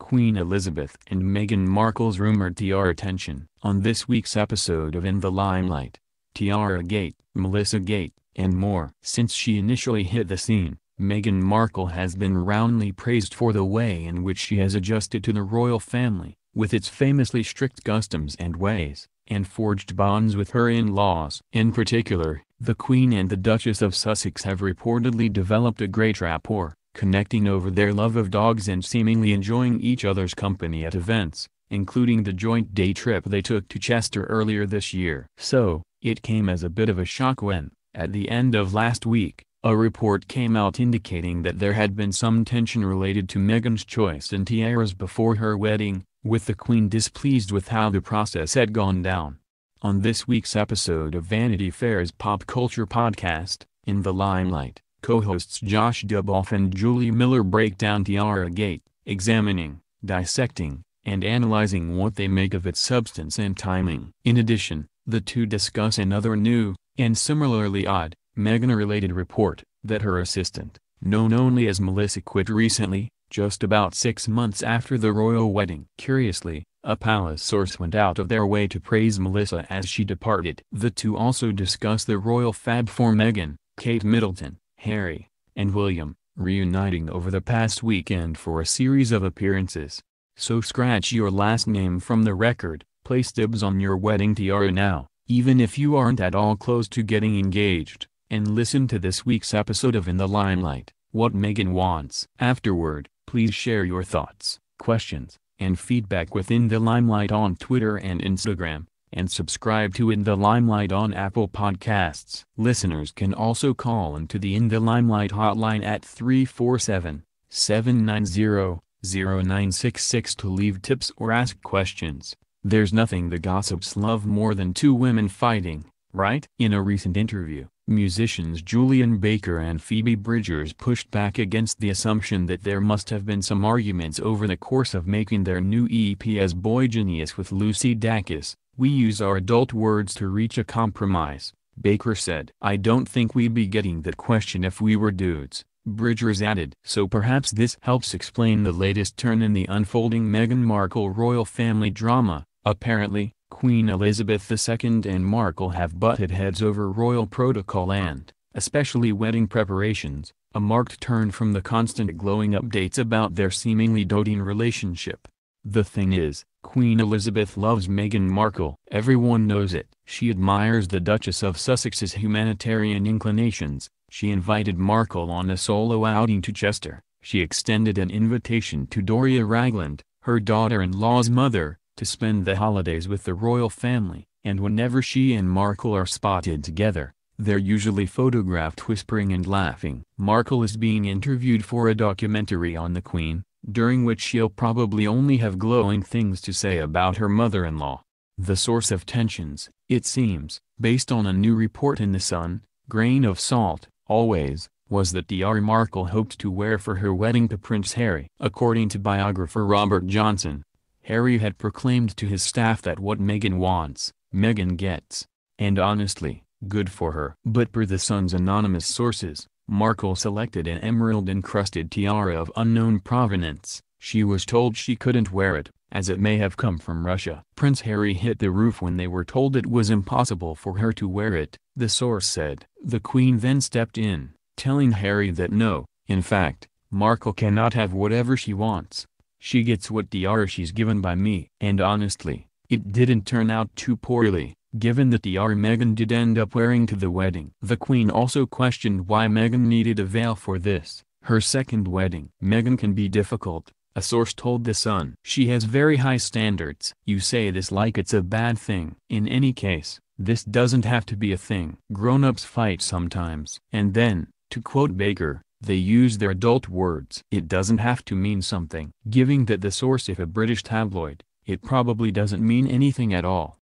Queen Elizabeth and Meghan Markle's rumored tiara tension. On this week's episode of In the Limelight, Tiara Gate, Melissa Gate, and more. Since she initially hit the scene, Meghan Markle has been roundly praised for the way in which she has adjusted to the royal family, with its famously strict customs and ways, and forged bonds with her in-laws. In particular, the Queen and the Duchess of Sussex have reportedly developed a great rapport, connecting over their love of dogs and seemingly enjoying each other's company at events, including the joint day trip they took to Chester earlier this year. So, it came as a bit of a shock when, at the end of last week, a report came out indicating that there had been some tension related to Meghan's choice in tiaras before her wedding, with the Queen displeased with how the process had gone down. On this week's episode of Vanity Fair's pop culture podcast, In the Limelight, co-hosts Josh Duboff and Julie Miller break down Tiara Gate, examining, dissecting, and analyzing what they make of its substance and timing. In addition, the two discuss another new, and similarly odd, Meghan-related report, that her assistant, known only as Melissa, quit recently, just about 6 months after the royal wedding. Curiously, a palace source went out of their way to praise Melissa as she departed. The two also discuss the royal fab for Meghan, Kate Middleton, Harry, and William, reuniting over the past weekend for a series of appearances. So scratch your last name from the record, place dibs on your wedding tiara now, even if you aren't at all close to getting engaged, and listen to this week's episode of In the Limelight, What Meghan Wants. Afterward, please share your thoughts, questions, and feedback with In the Limelight on Twitter and Instagram, and subscribe to In the Limelight on Apple Podcasts. Listeners can also call into the In the Limelight hotline at 347-790-0966 to leave tips or ask questions. There's nothing the gossips love more than two women fighting, right? In a recent interview, musicians Julian Baker and Phoebe Bridgers pushed back against the assumption that there must have been some arguments over the course of making their new EP as Boy Genius with Lucy Dacus. "We use our adult words to reach a compromise," Baker said. "I don't think we'd be getting that question if we were dudes," Bridgers added. So perhaps this helps explain the latest turn in the unfolding Meghan Markle royal family drama. Apparently, Queen Elizabeth II and Markle have butted heads over royal protocol and, especially wedding preparations, a marked turn from the constant glowing updates about their seemingly doting relationship. The thing is, Queen Elizabeth loves Meghan Markle. Everyone knows it. She admires the Duchess of Sussex's humanitarian inclinations. She invited Markle on a solo outing to Chester. She extended an invitation to Doria Ragland, her daughter-in-law's mother, to spend the holidays with the royal family, and whenever she and Markle are spotted together, they're usually photographed whispering and laughing. Markle is being interviewed for a documentary on the Queen, during which she'll probably only have glowing things to say about her mother-in-law. The source of tensions, it seems, based on a new report in The Sun, grain of salt, always, was the tiara Markle hoped to wear for her wedding to Prince Harry. According to biographer Robert Johnson, Harry had proclaimed to his staff that what Meghan wants, Meghan gets. And honestly, good for her. But per The Sun's anonymous sources, Markle selected an emerald-encrusted tiara of unknown provenance. She was told she couldn't wear it, as it may have come from Russia. Prince Harry hit the roof when they were told it was impossible for her to wear it, the source said. The Queen then stepped in, telling Harry that no, in fact, Markle cannot have whatever she wants. She gets what tiara she's given by me. And honestly, it didn't turn out too poorly, given the tiara Meghan did end up wearing to the wedding. The Queen also questioned why Meghan needed a veil for this, her second wedding. Meghan can be difficult, a source told The Sun. She has very high standards. You say this like it's a bad thing. In any case, this doesn't have to be a thing. Grown-ups fight sometimes. And then, to quote Baker, they use their adult words. It doesn't have to mean something. Giving that the source of a British tabloid, it probably doesn't mean anything at all.